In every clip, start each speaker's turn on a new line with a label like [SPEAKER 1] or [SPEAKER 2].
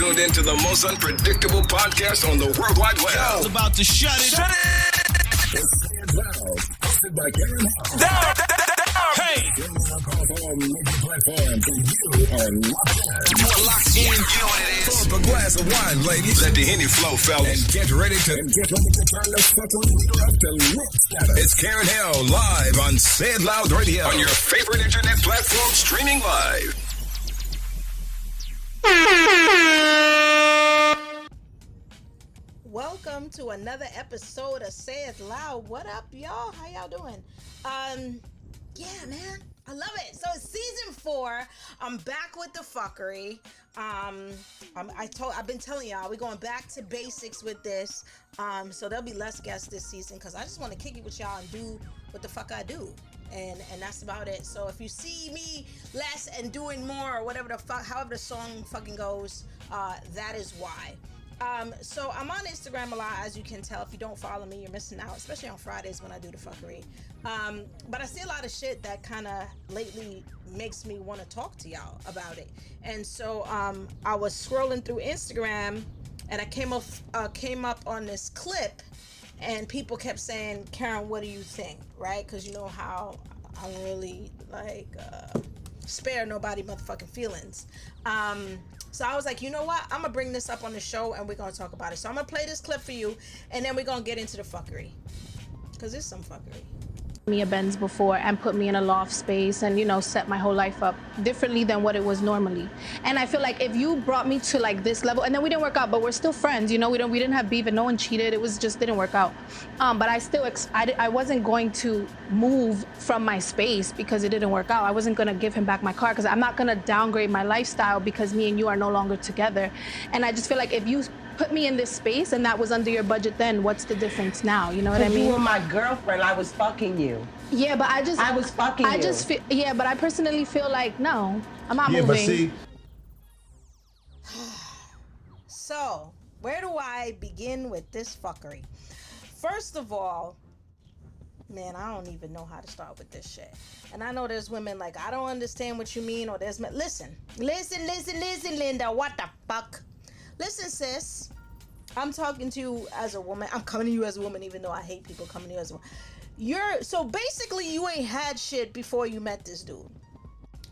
[SPEAKER 1] tuned into the most unpredictable podcast on the World Wide Web.
[SPEAKER 2] It's about to shut it.
[SPEAKER 1] Shut it! It's Say It Loud, hosted by Karen.
[SPEAKER 2] Down! Hey!
[SPEAKER 1] On major platforms, and you are locked in.
[SPEAKER 2] You are locked in.
[SPEAKER 1] You know what it is. Pull up a glass of wine, ladies. Let the Henny flow, fellas. And get ready to turn the fuckery up to lip scatter. It's Karen Hill live on Say It Loud Radio on your favorite internet platform, streaming live.
[SPEAKER 3] Welcome to another episode of Say It Loud. What up, y'all? How y'all doing? Yeah, man, I love it. So it's season 4. I'm back with the fuckery. I've been telling y'all we're going back to basics with this. So there'll be less guests this season because I just want to kick it with y'all and do what the fuck I do. And that's about it. So if you see me less and doing more or whatever the fuck, however the song fucking goes, that is why. So I'm on Instagram a lot, as you can tell. If you don't follow me, you're missing out, especially on Fridays when I do the fuckery. But I see a lot of shit that kind of lately makes me want to talk to y'all about it. And so I was scrolling through Instagram and I came up on this clip and people kept saying, Karen, what do you think? Right? Because you know how I don't really like spare nobody motherfucking feelings. So I was like, you know what? I'm going to bring this up on the show and we're going to talk about it. So I'm going to play this clip for you and then we're going to get into the fuckery. Because it's some fuckery.
[SPEAKER 4] Me a Benz before and put me in a loft space and, you know, set my whole life up differently than what it was normally. And I feel like if you brought me to like this level, and then we didn't work out, but we're still friends, you know, we didn't have beef and no one cheated. It was just didn't work out. But I wasn't going to move from my space because it didn't work out. I wasn't going to give him back my car because I'm not going to downgrade my lifestyle because me and you are no longer together. And I just feel like if you put me in this space and that was under your budget then, what's the difference now? You know what I mean?
[SPEAKER 5] You were my girlfriend. I was fucking you.
[SPEAKER 4] Yeah, but I
[SPEAKER 5] was fucking you.
[SPEAKER 4] just feel, yeah, but I personally feel like, no, I'm not moving.
[SPEAKER 6] But see.
[SPEAKER 3] So, where do I begin with this fuckery? First of all, man, I don't even know how to start with this shit. And I know there's women like, I don't understand what you mean, or there's men. Listen, Linda, what the fuck? Listen, sis, I'm talking to you as a woman. I'm coming to you as a woman, even though I hate people coming to you as a woman. So basically, you ain't had shit before you met this dude.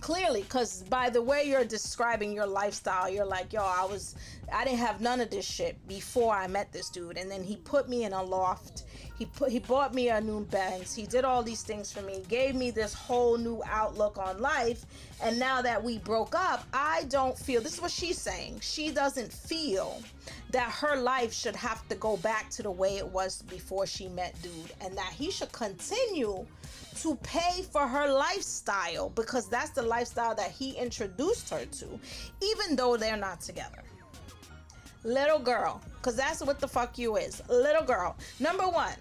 [SPEAKER 3] Clearly, because by the way you're describing your lifestyle, you're like, yo, I didn't have none of this shit before I met this dude. And then he put me in a loft. He bought me a new Benz. He did all these things for me, gave me this whole new outlook on life. And now that we broke up, I don't feel, this is what she's saying, she doesn't feel that her life should have to go back to the way it was before she met dude, and that he should continue to pay for her lifestyle because that's the lifestyle that he introduced her to, even though they're not together. Little girl, because that's what the fuck you is. Little girl. Number one,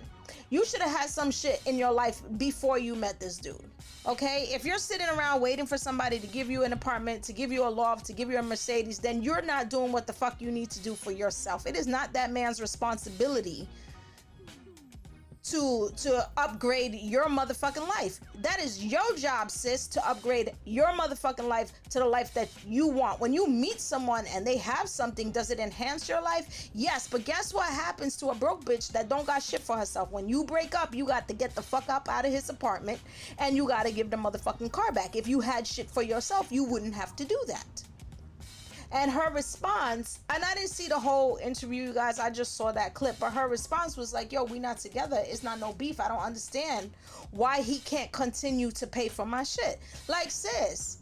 [SPEAKER 3] you should have had some shit in your life before you met this dude. Okay? If you're sitting around waiting for somebody to give you an apartment, to give you a loft, to give you a Mercedes, then you're not doing what the fuck you need to do for yourself. It is not that man's responsibility to upgrade your motherfucking life. That is your job, sis, to upgrade your motherfucking life to the life that you want. When you meet someone and they have something, does it enhance your life? Yes, but guess what happens to a broke bitch that don't got shit for herself? When you break up, you got to get the fuck up out of his apartment and you got to give the motherfucking car back. If you had shit for yourself, you wouldn't have to do that. And her response, and I didn't see the whole interview, you guys, I just saw that clip, but her response was like, yo, we not together, it's not no beef, I don't understand why he can't continue to pay for my shit. Like, sis,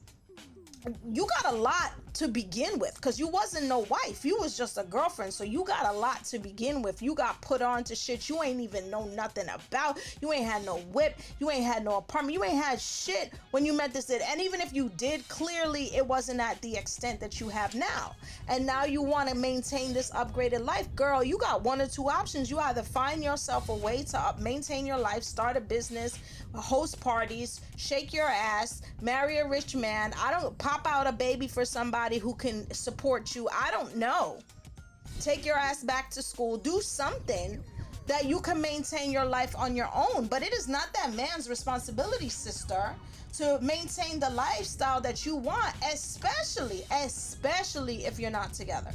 [SPEAKER 3] you got a lot to begin with, because you wasn't no wife, you was just a girlfriend, so you got a lot to begin with. You got put on to shit you ain't even know nothing about. You ain't had no whip, you ain't had no apartment, you ain't had shit when you met this dude. And even if you did, clearly it wasn't at the extent that you have now. And now you want to maintain this upgraded life. Girl, you got one or two options. You either find yourself a way to maintain your life, start a business, host parties, shake your ass, marry a rich man, pop out a baby for somebody who can support you. I don't know. Take your ass back to school. Do something that you can maintain your life on your own. But it is not that man's responsibility, sister, to maintain the lifestyle that you want, especially if you're not together.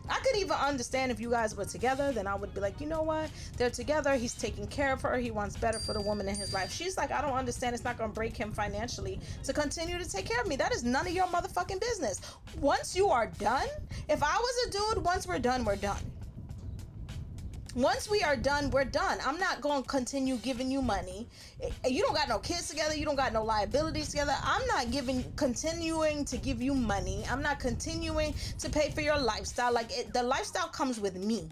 [SPEAKER 3] I could even understand if you guys were together, then I would be like, you know what? They're together. He's taking care of her. He wants better for the woman in his life. She's like, I don't understand. It's not going to break him financially to continue to take care of me. That is none of your motherfucking business. Once you are done, if I was a dude, once we're done, we're done. Once we are done, we're done. I'm not going to continue giving you money. You don't got no kids together. You don't got no liabilities together. I'm not continuing to give you money. I'm not continuing to pay for your lifestyle. Like, the lifestyle comes with me.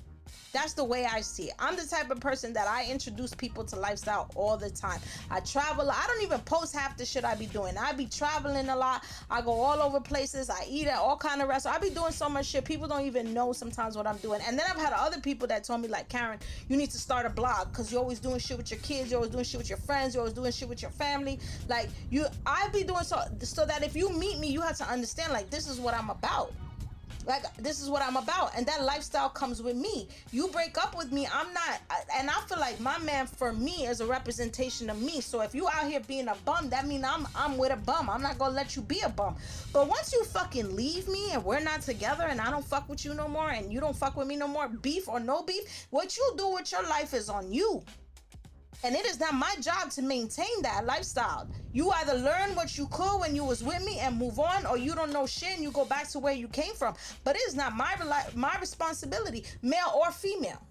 [SPEAKER 3] That's the way I see it. I'm the type of person that I introduce people to lifestyle all the time. I travel. I don't even post half the shit I be doing. I be traveling a lot. I go all over places. I eat at all kind of restaurants. I be doing so much shit. People don't even know sometimes what I'm doing. And then I've had other people that told me, like, Karen, you need to start a blog because you're always doing shit with your kids. You're always doing shit with your friends. You're always doing shit with your family. Like, I be doing so that if you meet me, you have to understand, like, this is what I'm about. Like, this is what I'm about, and that lifestyle comes with me. You break up with me, I'm not, and I feel like my man for me is a representation of me. So if you out here being a bum, that means I'm with a bum. I'm not gonna let you be a bum. But once you fucking leave me and we're not together and I don't fuck with you no more and you don't fuck with me no more, beef or no beef, what you do with your life is on you. And it is not my job to maintain that lifestyle. You either learn what you could when you was with me and move on, or you don't know shit and you go back to where you came from. But it is not my responsibility, male or female.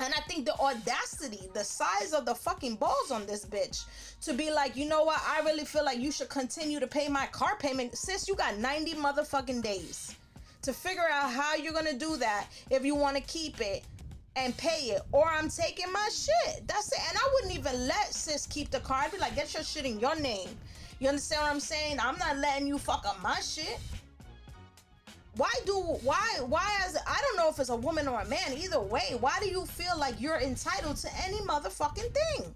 [SPEAKER 3] And I think the audacity, the size of the fucking balls on this bitch to be like, you know what? I really feel like you should continue to pay my car payment. Sis, you got 90 motherfucking days to figure out how you're going to do that if you want to keep it and pay it, or I'm taking my shit. That's it. And I wouldn't even let sis keep the car. I'd be like, get your shit in your name. You understand what I'm saying? I'm not letting you fuck up my shit. Why as I don't know if it's a woman or a man, either way, why do you feel like you're entitled to any motherfucking thing?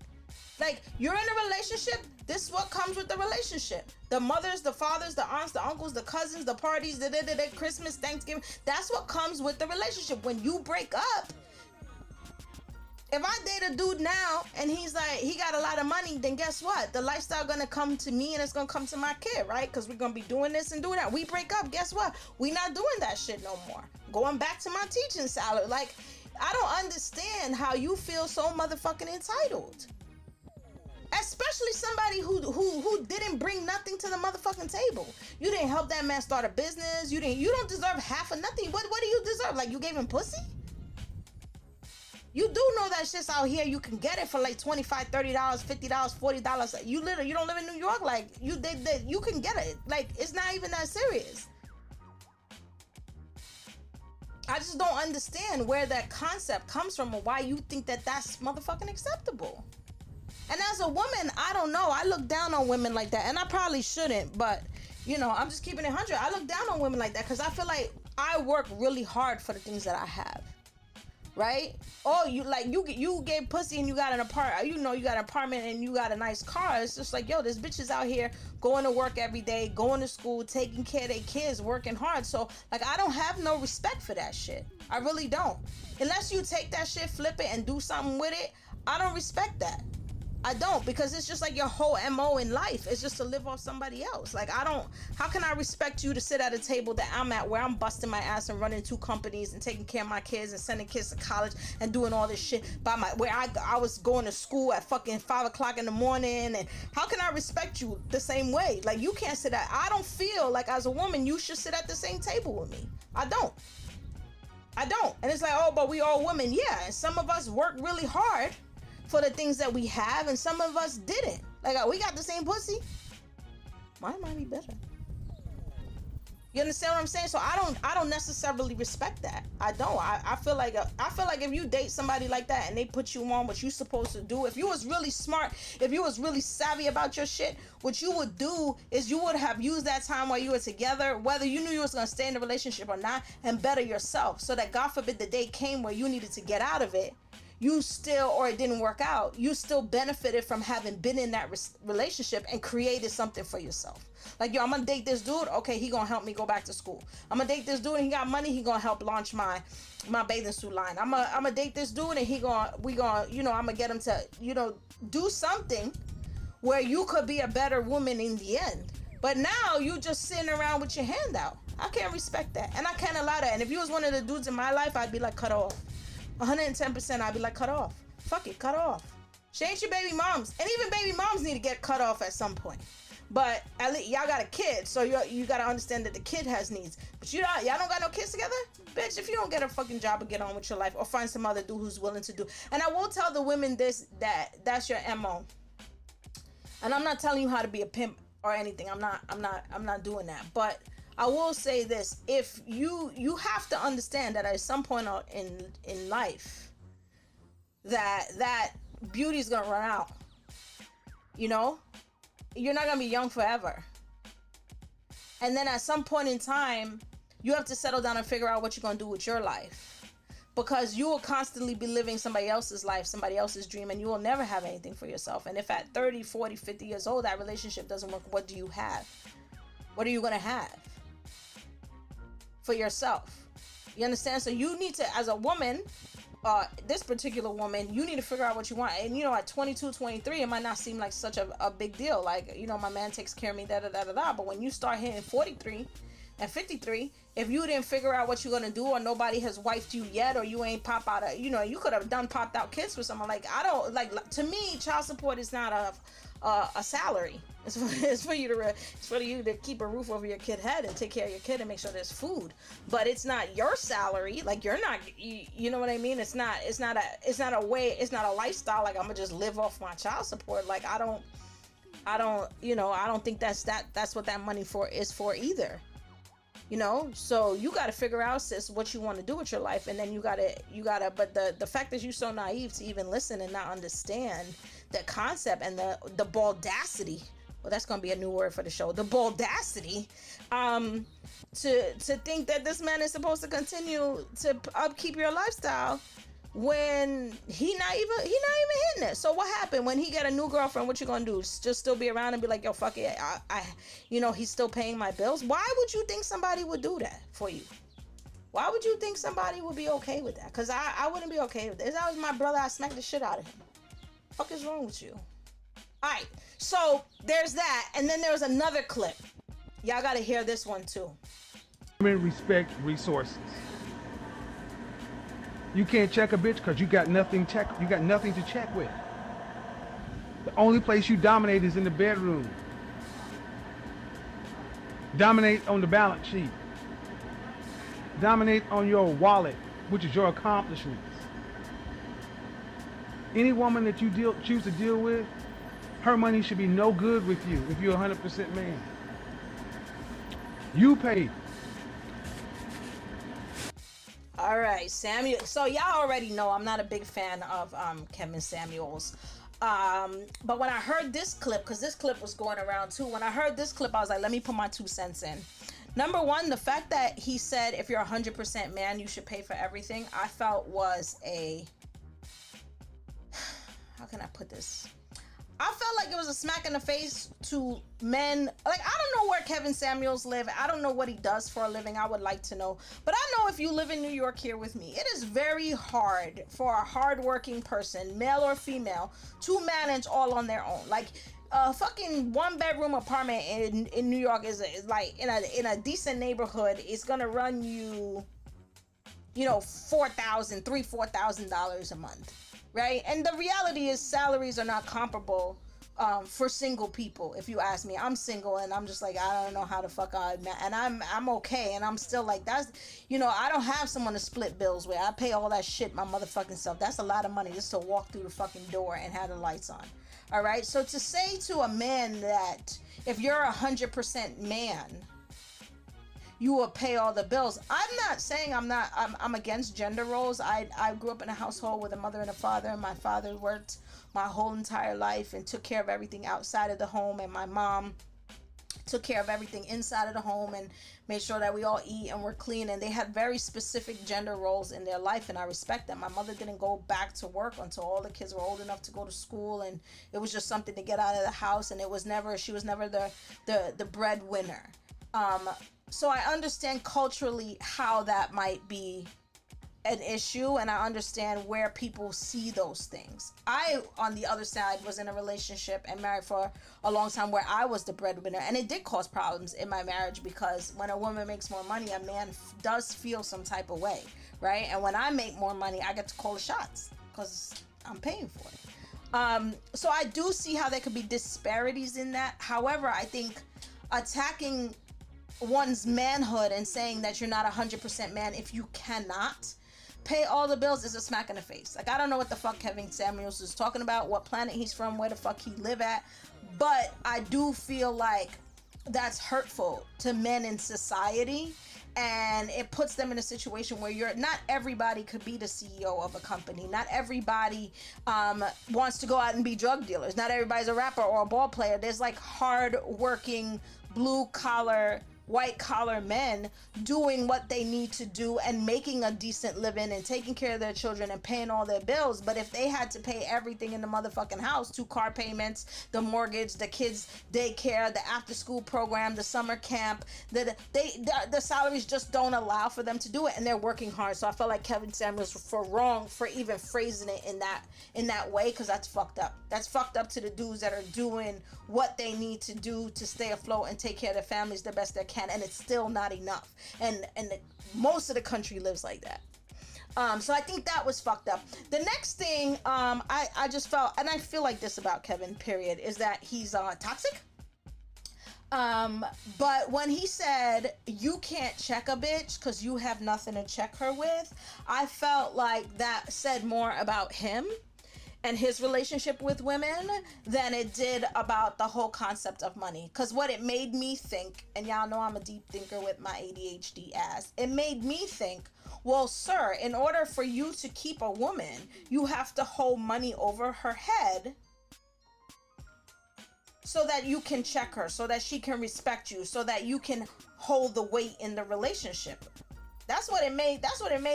[SPEAKER 3] Like, you're in a relationship, this is what comes with the relationship. The mothers, the fathers, the aunts, the uncles, the cousins, the parties, the Christmas, Thanksgiving, that's what comes with the relationship. When you break up, if I date a dude now and he's like, he got a lot of money, then guess what? The lifestyle gonna come to me and it's gonna come to my kid, right? Because we're gonna be doing this and doing that. We break up, guess what? We not doing that shit no more. Going back to my teaching salary. Like, I don't understand how you feel so motherfucking entitled. Especially somebody who didn't bring nothing to the motherfucking table. You didn't help that man start a business. You don't deserve half of nothing. What do you deserve? Like, you gave him pussy? You do know that shit's out here. You can get it for like $25, $30, $50, $40. You don't live in New York. Like, you can get it. Like, it's not even that serious. I just don't understand where that concept comes from or why you think that that's motherfucking acceptable. And as a woman, I don't know. I look down on women like that, and I probably shouldn't, but you know, I'm just keeping it 100. I look down on women like that because I feel like I work really hard for the things that I have. Right? Oh, you gave pussy and you got an apartment. You know, you got an apartment and you got a nice car. It's just like, yo, this bitch is out here going to work every day, going to school, taking care of their kids, working hard. So, like, I don't have no respect for that shit. I really don't. Unless you take that shit, flip it, and do something with it, I don't respect that. I don't, because it's just like your whole MO in life is just to live off somebody else. Like, how can I respect you to sit at a table that I'm at where I'm busting my ass and running 2 companies and taking care of my kids and sending kids to college and doing all this shit where I was going to school at fucking 5 o'clock in the morning, and how can I respect you the same way? Like, you can't sit at, I don't feel like as a woman you should sit at the same table with me. I don't. And it's like, oh, but we all women. Yeah, and some of us work really hard for the things that we have, and some of us didn't. Like, we got the same pussy. Mine might be better. You understand what I'm saying? So I don't necessarily respect that. I don't. I feel like if you date somebody like that and they put you on what you supposed to do, if you was really smart, if you was really savvy about your shit, what you would do is you would have used that time while you were together, whether you knew you was gonna stay in the relationship or not, and better yourself, so that God forbid the day came where you needed to get out of it, you still, or it didn't work out, you still benefited from having been in that relationship and created something for yourself. Like, yo, I'm gonna date this dude, okay, he gonna help me go back to school. I'm gonna date this dude and he got money, he gonna help launch my bathing suit line. I'm gonna date this dude and I'm gonna get him to, do something where you could be a better woman in the end. But now you just sitting around with your hand out. I can't respect that. And I can't allow that. And if you was one of the dudes in my life, I'd be like, cut off. 110%, I'd be like, cut off. Fuck it, cut off. She ain't your baby moms. And even baby moms need to get cut off at some point. But at least y'all got a kid, so you gotta understand that the kid has needs. But y'all don't got no kids together? Bitch, if you don't get a fucking job or get on with your life, or find some other dude who's willing to do. And I will tell the women this, that's your MO. And I'm not telling you how to be a pimp or anything. I'm not doing that. But I will say this: if you have to understand that at some point in life, that beauty's gonna run out. You know, you're not gonna be young forever. And then at some point in time, you have to settle down and figure out what you're gonna do with your life. Because you will constantly be living somebody else's life, somebody else's dream, and you will never have anything for yourself. And if at 30, 40, 50 years old, that relationship doesn't work, what do you have? What are you going to have for yourself? You understand? So you need to, as a woman, this particular woman, you need to figure out what you want. And, you know, at 22, 23, it might not seem like such a big deal. Like, you know, my man takes care of me, da-da-da-da-da. But when you start hitting 43 and 53, if you didn't figure out what you're gonna do, or nobody has wifed you yet, or you ain't pop out you know, you could have popped out kids for someone. Like, I don't, like, to me, child support is not a salary. It's for you to keep a roof over your kid's head and take care of your kid and make sure there's food. But it's not your salary. Like, you're not, you know what I mean? It's not a way, it's not a lifestyle. Like, I'm gonna just live off my child support. Like, I don't, you know, I don't think that's what that money is for either. You know, so you got to figure out, sis, what you want to do with your life. And then you gotta, but the fact that you're so naive to even listen and not understand the concept and the baldacity, well, that's going to be a new word for the show, the baldacity, to think that this man is supposed to continue to upkeep your lifestyle when he not even hitting it. So what happened when he get a new girlfriend? What you gonna do? Just still be around and be like, yo, fuck it, I you know, he's still paying my bills? Why would you think somebody would do that for you? Why would you think somebody would be okay with that? Because I wouldn't be okay with it. If that was my brother, I'd smack the shit out of him. Fuck is wrong with you? All right, so there's that. And then there was another clip. Y'all gotta hear this one too.
[SPEAKER 6] Women respect resources. You can't check a bitch because you got nothing to check with. The only place you dominate is in the bedroom. Dominate on the balance sheet. Dominate on your wallet, which is your accomplishments. Any woman that you choose to deal with, her money should be no good with you if you're 100% man. You pay.
[SPEAKER 3] All right, Samuel. So y'all already know I'm not a big fan of Kevin Samuels. But when I heard this clip, because this clip was going around too, when I heard this clip, I was like, let me put my 2 cents in. Number one, the fact that he said if you're 100% man, you should pay for everything, I felt was how can I put this? I felt like it was a smack in the face to men. Like, I don't know where Kevin Samuels live. I don't know what he does for a living. I would like to know. But I know if you live in New York here with me, it is very hard for a hardworking person, male or female, to manage all on their own. Like, a fucking 1-bedroom apartment in New York is like, in a decent neighborhood, it's gonna run you, you know, $4,000 a month. Right? And the reality is salaries are not comparable for single people. If you ask me, I'm single and I'm just like, I don't know how the fuck and I'm okay. And I'm still like, that's, you know, I don't have someone to split bills with. I pay all that shit my motherfucking self. That's a lot of money just to walk through the fucking door and have the lights on. All right. So to say to a man that if you're 100% man, you will pay all the bills. I'm not saying I'm against gender roles. I grew up in a household with a mother and a father, and my father worked my whole entire life and took care of everything outside of the home, and my mom took care of everything inside of the home and made sure that we all eat and we're clean. And they had very specific gender roles in their life, and I respect them. My mother didn't go back to work until all the kids were old enough to go to school, and it was just something to get out of the house, and she was never the breadwinner. So I understand culturally how that might be an issue, and I understand where people see those things. I, on the other side, was in a relationship and married for a long time where I was the breadwinner, and it did cause problems in my marriage because when a woman makes more money, a man does feel some type of way, right? And when I make more money, I get to call the shots because I'm paying for it. So I do see how there could be disparities in that. However, I think attacking one's manhood and saying that you're not 100% man if you cannot pay all the bills is a smack in the face. Like, I don't know what the fuck Kevin Samuels is talking about, what planet he's from, where the fuck he live at, but I do feel like that's hurtful to men in society, and it puts them in a situation where not everybody could be the CEO of a company. Not everybody wants to go out and be drug dealers. Not everybody's a rapper or a ball player. There's like hard working, blue collar, white collar men doing what they need to do and making a decent living and taking care of their children and paying all their bills. But if they had to pay everything in the motherfucking house, 2 car payments, the mortgage, the kids daycare, the after school program, the summer camp, the salaries just don't allow for them to do it, and they're working hard. So I felt like Kevin Samuels was wrong for even phrasing it in that way, because that's fucked up. That's fucked up to the dudes that are doing what they need to do to stay afloat and take care of their families the best they can. And it's still not enough, and most of the country lives like that. So I think that was fucked up. The next thing I just felt, and I feel like this about Kevin, period, is that he's toxic. But when he said you can't check a bitch because you have nothing to check her with, I felt like that said more about him and his relationship with women than it did about the whole concept of money. Because what it made me think, and y'all know I'm a deep thinker with my ADHD ass, it made me think, well, sir, in order for you to keep a woman, you have to hold money over her head so that you can check her, so that she can respect you, so that you can hold the weight in the relationship. That's what it made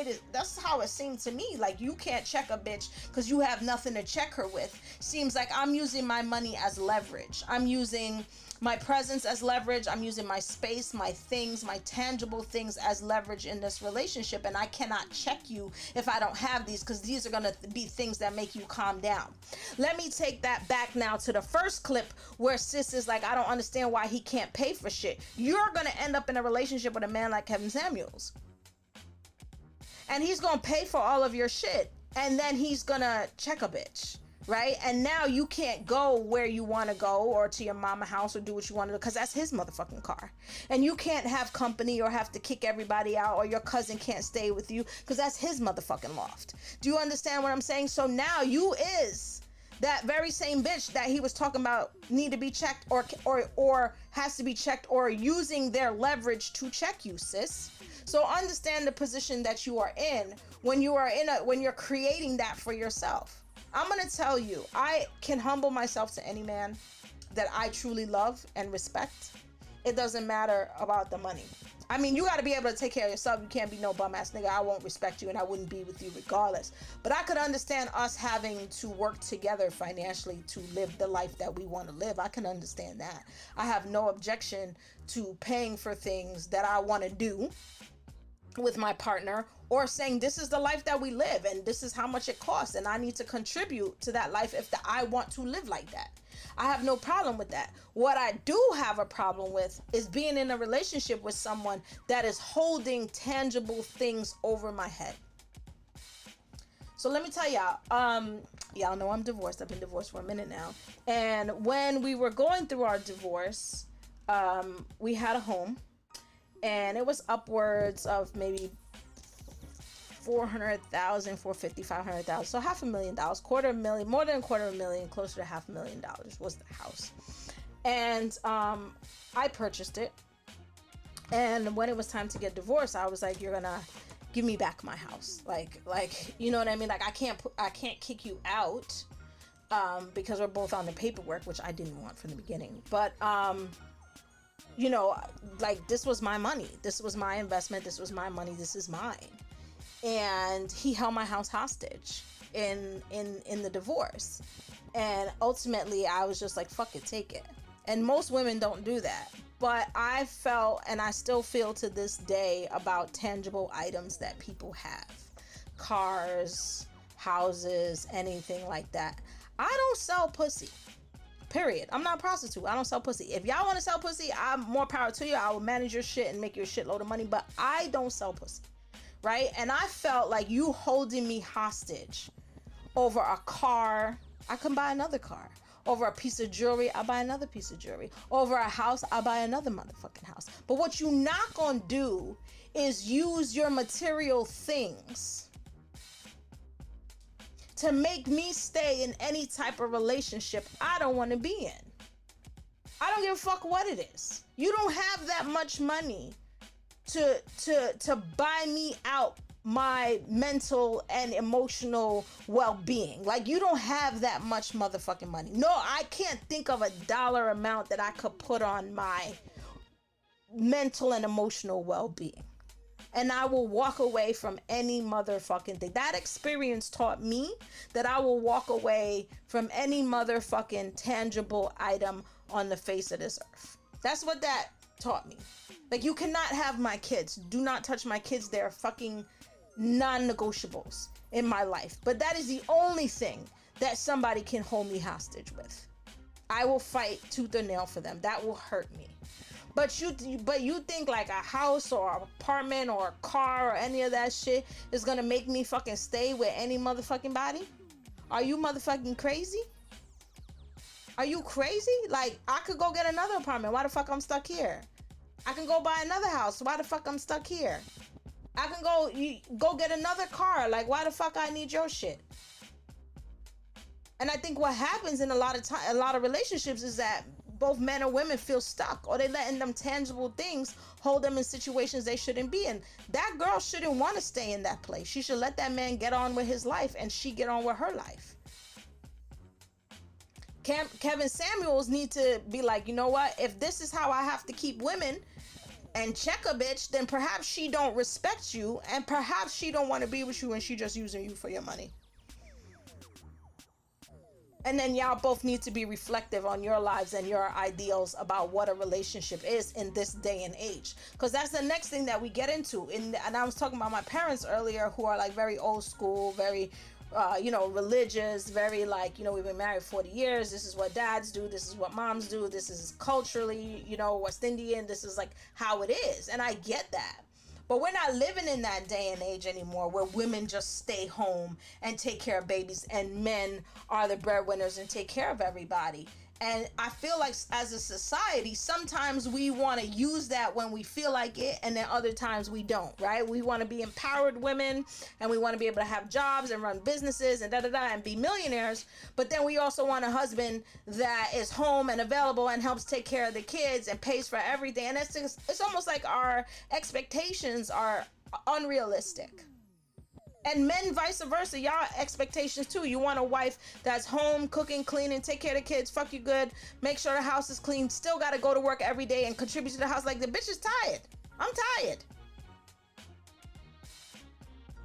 [SPEAKER 3] it. That's how it seemed to me. Like, you can't check a bitch because you have nothing to check her with. Seems like I'm using my money as leverage. I'm using my presence as leverage. I'm using my space, my things, my tangible things as leverage in this relationship. And I cannot check you if I don't have these, because these are going to be things that make you calm down. Let me take that back now to the first clip where sis is like, I don't understand why he can't pay for shit. You're going to end up in a relationship with a man like Kevin Samuels, and he's gonna pay for all of your shit, and then he's gonna check a bitch, right? And now you can't go where you want to go, or to your mama house, or do what you want to do, because that's his motherfucking car. And you can't have company or have to kick everybody out, or your cousin can't stay with you because that's his motherfucking loft. Do you understand what I'm saying? So now you is that very same bitch that he was talking about need to be checked, or has to be checked, or using their leverage to check you, sis. So understand the position that you are in when you're creating that for yourself. I'm going to tell you, I can humble myself to any man that I truly love and respect. It doesn't matter about the money. I mean, you got to be able to take care of yourself. You can't be no bum ass nigga. I won't respect you, and I wouldn't be with you regardless. But I could understand us having to work together financially to live the life that we want to live. I can understand that. I have no objection to paying for things that I want to do with my partner, or saying this is the life that we live and this is how much it costs, and I need to contribute to that life if I want to live like that. I have no problem with that. What I do have a problem with is being in a relationship with someone that is holding tangible things over my head. So let me tell y'all, y'all know I'm divorced. I've been divorced for a minute now. And when we were going through our divorce, we had a home, and it was upwards of maybe $400,000, $450,000, $500,000. So $500,000, $250,000, more than $250,000, closer to $500,000 was the house. And I purchased it. And when it was time to get divorced, I was like, you're gonna give me back my house. Like, you know what I mean? Like, I can't kick you out because we're both on the paperwork, which I didn't want from the beginning. But you know, like, this was my money. This was my investment. This was my money. This is mine. And he held my house hostage in the divorce. And ultimately, I was just like, fuck it, take it. And most women don't do that. But I felt, and I still feel to this day, about tangible items that people have. cars, houses, anything like that. I don't sell pussy. Period. I'm not a prostitute. I don't sell pussy. If y'all want to sell pussy, I'm more power to you. I will manage your shit and make you a shitload of money, but I don't sell pussy. Right? And I felt like you holding me hostage over a car. I can buy another car. Over a piece of jewelry, I buy another piece of jewelry. Over a house, I buy another motherfucking house. But what you not gonna do is use your material things to make me stay in any type of relationship I don't want to be in. I don't give a fuck what it is. You don't have that much money to buy me out my mental and emotional well-being. Like, you don't have that much motherfucking money. No, I can't think of a dollar amount that I could put on my mental and emotional well-being. And I will walk away from any motherfucking thing. That experience taught me that I will walk away from any motherfucking tangible item on the face of this earth. That's what that taught me. Like, you cannot have my kids. Do not touch my kids. They're fucking non-negotiables in my life. But that is the only thing that somebody can hold me hostage with. I will fight tooth and nail for them. That will hurt me. But you think like a house or an apartment or a car or any of that shit is gonna make me fucking stay with any motherfucking body? Are you motherfucking crazy? Are you crazy? Like, I could go get another apartment. Why the fuck I'm stuck here? I can go buy another house. Why the fuck I'm stuck here? I can go get another car. Like, why the fuck I need your shit? And I think what happens in a lot of relationships is that both men and women feel stuck, or they letting them tangible things hold them in situations they shouldn't be in. That girl shouldn't want to stay in that place. She should let that man get on with his life and she get on with her life. Kevin Samuels need to be like, you know what? If this is how I have to keep women and check a bitch, then perhaps she don't respect you, and perhaps she don't want to be with you and she just using you for your money. And then y'all both need to be reflective on your lives and your ideals about what a relationship is in this day and age. Because that's the next thing that we get into. And I was talking about my parents earlier, who are like very old school, very, religious, very like, we've been married 40 years. This is what dads do. This is what moms do. This is culturally, West Indian. This is like how it is. And I get that. But we're not living in that day and age anymore where women just stay home and take care of babies and men are the breadwinners and take care of everybody. And I feel like as a society, sometimes we want to use that when we feel like it, and then other times we don't, right? We want to be empowered women, and we want to be able to have jobs and run businesses and and be millionaires. But then we also want a husband that is home and available and helps take care of the kids and pays for everything. And it's almost like our expectations are unrealistic. And men, vice versa, y'all expectations too. You want a wife that's home, cooking, cleaning, take care of the kids, fuck you good, make sure the house is clean, still got to go to work every day and contribute to the house. Like, the bitch is tired. I'm tired.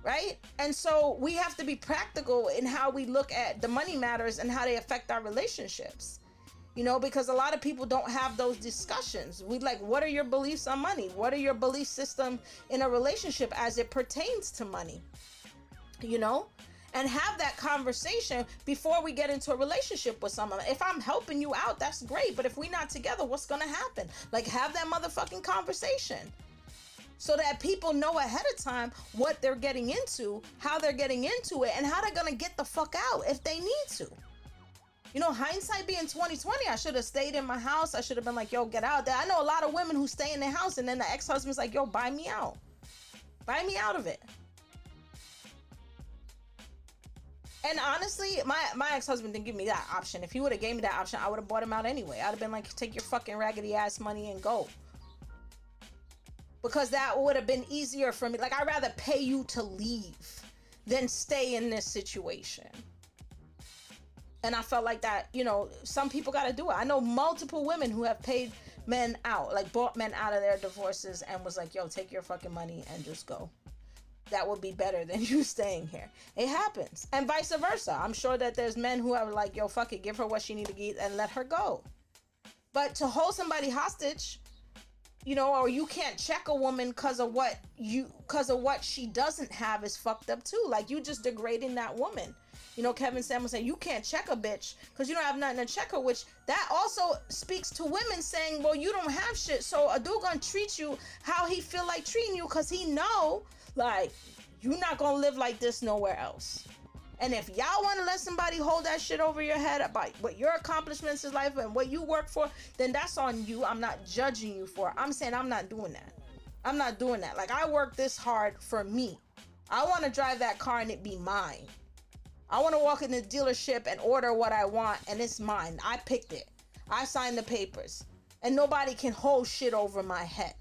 [SPEAKER 3] Right? And so we have to be practical in how we look at the money matters and how they affect our relationships. Because a lot of people don't have those discussions. What are your beliefs on money? What are your belief system in a relationship as it pertains to money? And have that conversation before we get into a relationship with someone. If I'm helping you out, that's great. But if we're not together, what's going to happen? Like, have that motherfucking conversation so that people know ahead of time what they're getting into, how they're getting into it, and how they're going to get the fuck out if they need to. Hindsight being 2020, I should have stayed in my house. I should have been like, yo, get out there. I know a lot of women who stay in their house and then the ex-husband's like, yo, buy me out. Buy me out of it. And honestly, my ex-husband didn't give me that option. If he would have gave me that option, I would have bought him out anyway. I'd have been like, take your fucking raggedy ass money and go. Because that would have been easier for me. Like, I'd rather pay you to leave than stay in this situation. And I felt like that, some people got to do it. I know multiple women who have paid men out, like bought men out of their divorces and was like, yo, take your fucking money and just go. That would be better than you staying here. It happens. And vice versa. I'm sure that there's men who are like, yo, fuck it, give her what she need to get and let her go. But to hold somebody hostage, you know, or you can't check a woman because of what she doesn't have is fucked up too. Like, you just degrading that woman. You know, Kevin Samuel saying you can't check a bitch because you don't have nothing to check her, which that also speaks to women saying, well, you don't have shit, so a dude gonna treat you how he feel like treating you because he know, like, you're not gonna live like this nowhere else. And if y'all want to let somebody hold that shit over your head about what your accomplishments in life and what you work for, then that's on you. I'm not judging you for it. I'm saying I'm not doing that. I'm not doing that. Like, I work this hard for me. I want to drive that car and it be mine. I want to walk in the dealership and order what I want and it's mine. I picked it. I signed the papers. And nobody can hold shit over my head.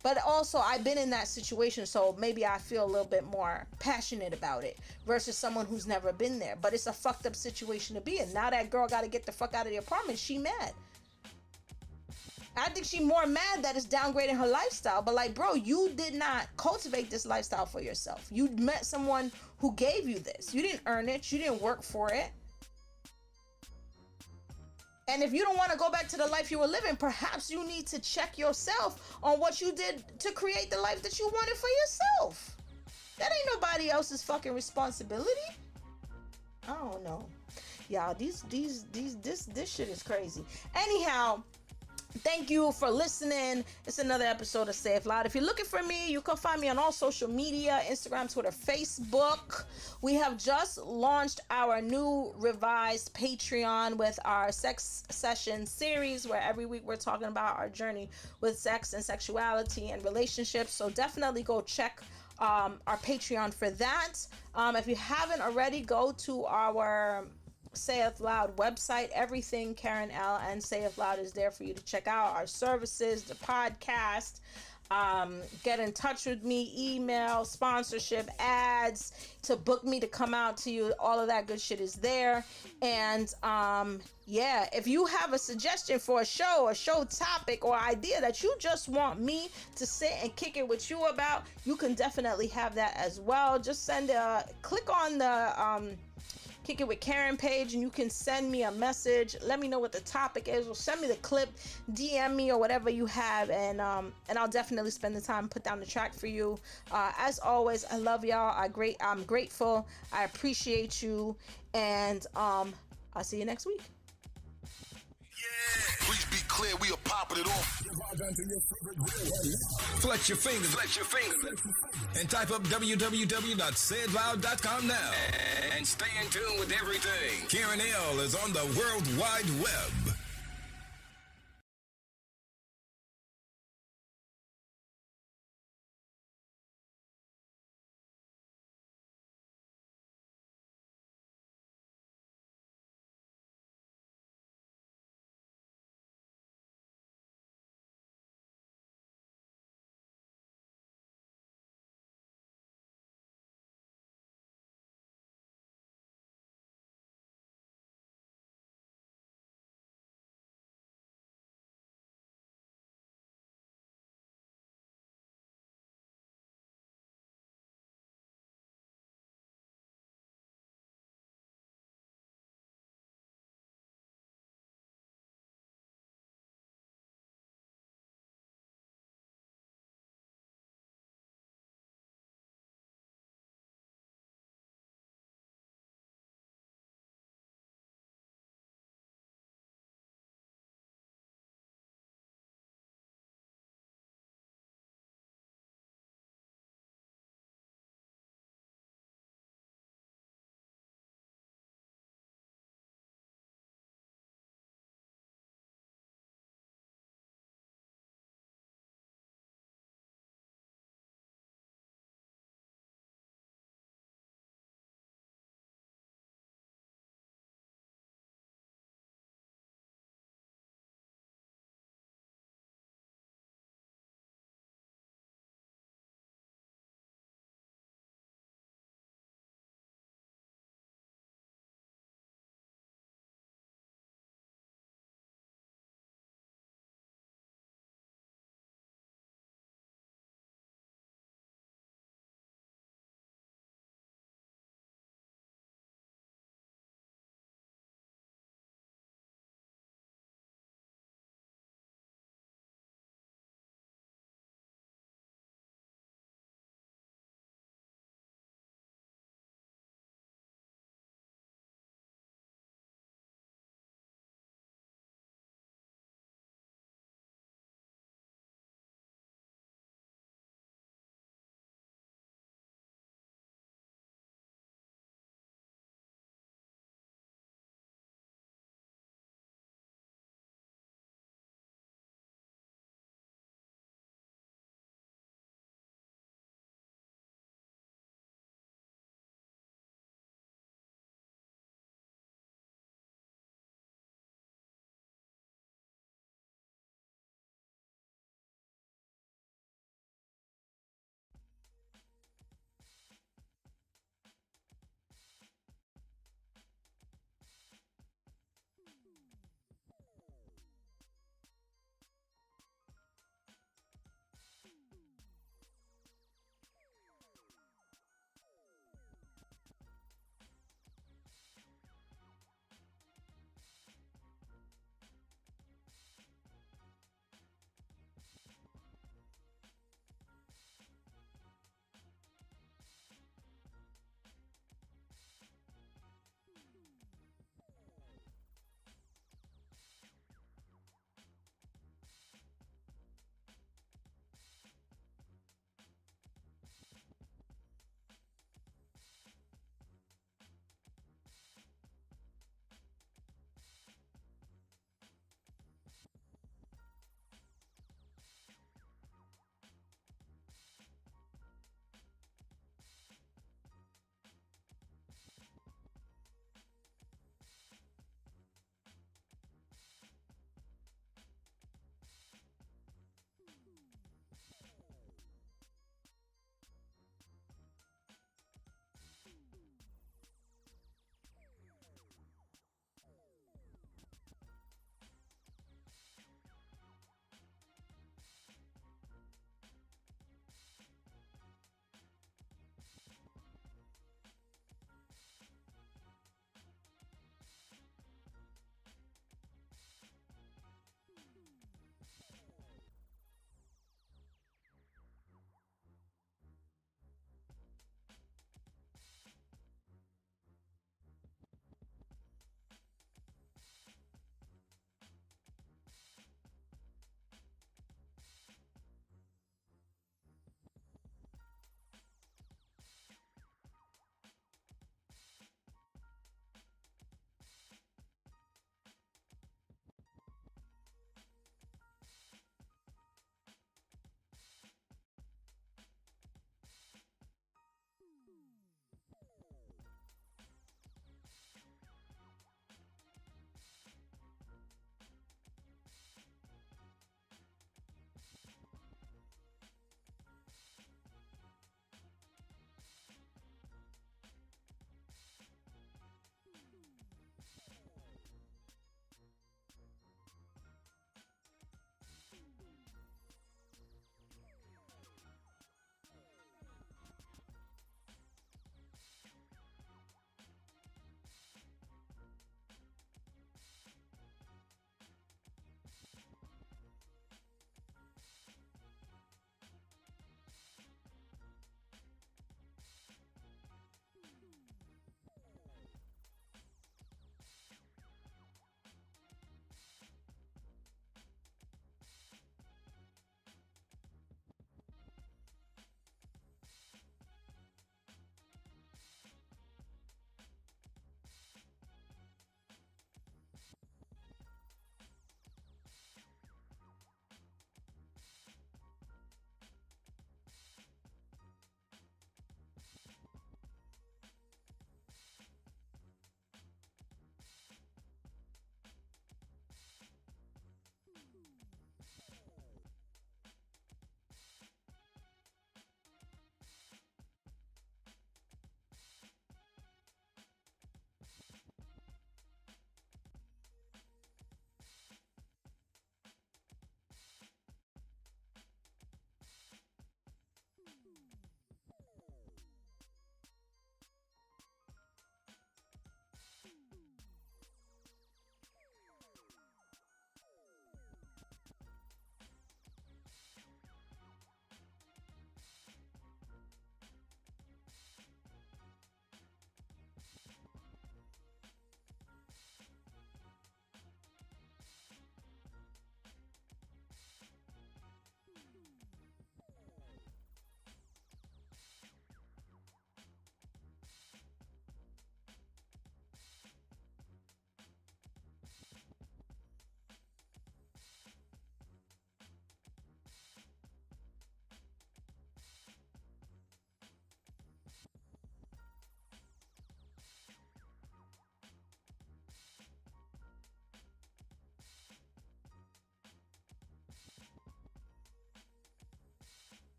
[SPEAKER 3] But also, I've been in that situation, so maybe I feel a little bit more passionate about it versus someone who's never been there. But it's a fucked up situation to be in. Now that girl got to get the fuck out of the apartment. She mad. I think she more mad that it's downgrading her lifestyle. But like, bro, you did not cultivate this lifestyle for yourself. You met someone who gave you this. You didn't earn it. You didn't work for it. And if you don't want to go back to the life you were living, perhaps you need to check yourself on what you did to create the life that you wanted for yourself. That ain't nobody else's fucking responsibility. I don't know. Y'all, this shit is crazy. Anyhow, thank you for listening. It's another episode of Say It Loud. If you're looking for me, you can find me on all social media, Instagram, Twitter, Facebook. We have just launched our new revised Patreon with our sex session series, where every week we're talking about our journey with sex and sexuality and relationships. So definitely go check our Patreon for that. If you haven't already, go to our Say It Loud website. Everything Karen L and Say It Loud is there for you to check out. Our services, the podcast, get in touch with me, email, sponsorship, ads, to book me to come out to you. All of that good shit is there. And yeah, if you have a suggestion for a show topic, or idea that you just want me to sit and kick it with you about, you can definitely have that as well. Just click on the Kick It With Karen page and you can send me a message. Let me know what the topic is, or send me the clip, DM me, or whatever you have, and I'll definitely spend the time, put down the track for you. As always, I love y'all. I'm grateful. I appreciate you, and I'll see you next week.
[SPEAKER 1] Yeah. Please be clear, we are popping it off. Flex your fingers, and type up www.sayitloud.com now. And stay in tune with everything. Karen L is on the World Wide Web.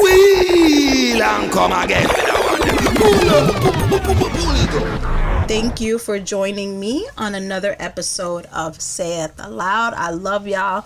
[SPEAKER 1] Wheel and come again.
[SPEAKER 3] Thank you for joining me on another episode of Say It Aloud. I love y'all.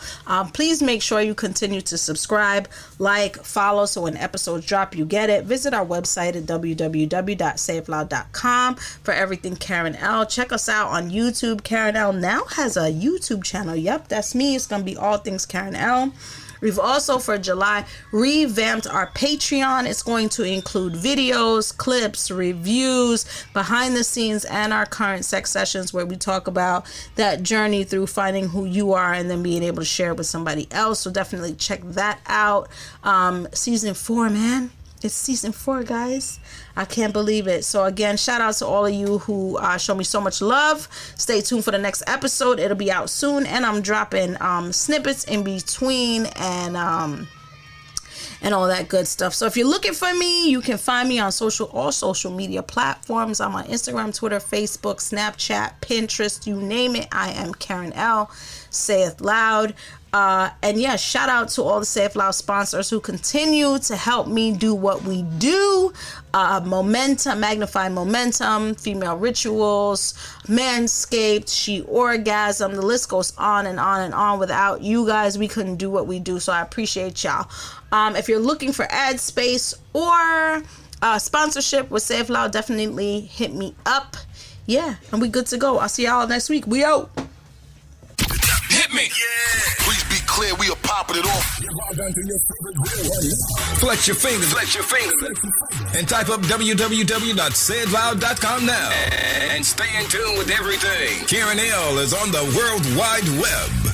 [SPEAKER 3] Please make sure you continue to subscribe, like, follow, so when episodes drop, you get it. Visit our website at www.sayitloud.com for everything Karen L. Check us out on YouTube. Karen L now has a YouTube channel. Yep, that's me. It's going to be all things Karen L. We've also, for July, revamped our Patreon. It's going to include videos, clips, reviews, behind the scenes, and our current sex sessions where we talk about that journey through finding who you are and then being able to share it with somebody else. So definitely check that out. Season 4, man. It's season 4, guys. I can't believe it. So again, shout out to all of you who show me so much love. Stay tuned for the next episode. It'll be out soon, and I'm dropping snippets in between and all that good stuff. So if you're looking for me, you can find me on all social media platforms. I'm on Instagram, Twitter, Facebook, Snapchat, Pinterest, you name it. I am Karen L. Say It Loud. And yeah, shout out to all the Say It Loud sponsors who continue to help me do what we do. Momentum, Magnify Momentum, Female Rituals, Manscaped, She Orgasm. The list goes on and on and on. Without you guys, we couldn't do what we do. So I appreciate y'all. If you're looking for ad space or sponsorship with Say It Loud, definitely hit me up. Yeah, and we good to go. I'll see y'all next week. We out.
[SPEAKER 2] Hit me.
[SPEAKER 1] Yeah. Please be clear, we are popping it off. Flex your fingers, and type up www.sayitloud.com now. And stay in tune with everything. Karen L is on the World Wide Web.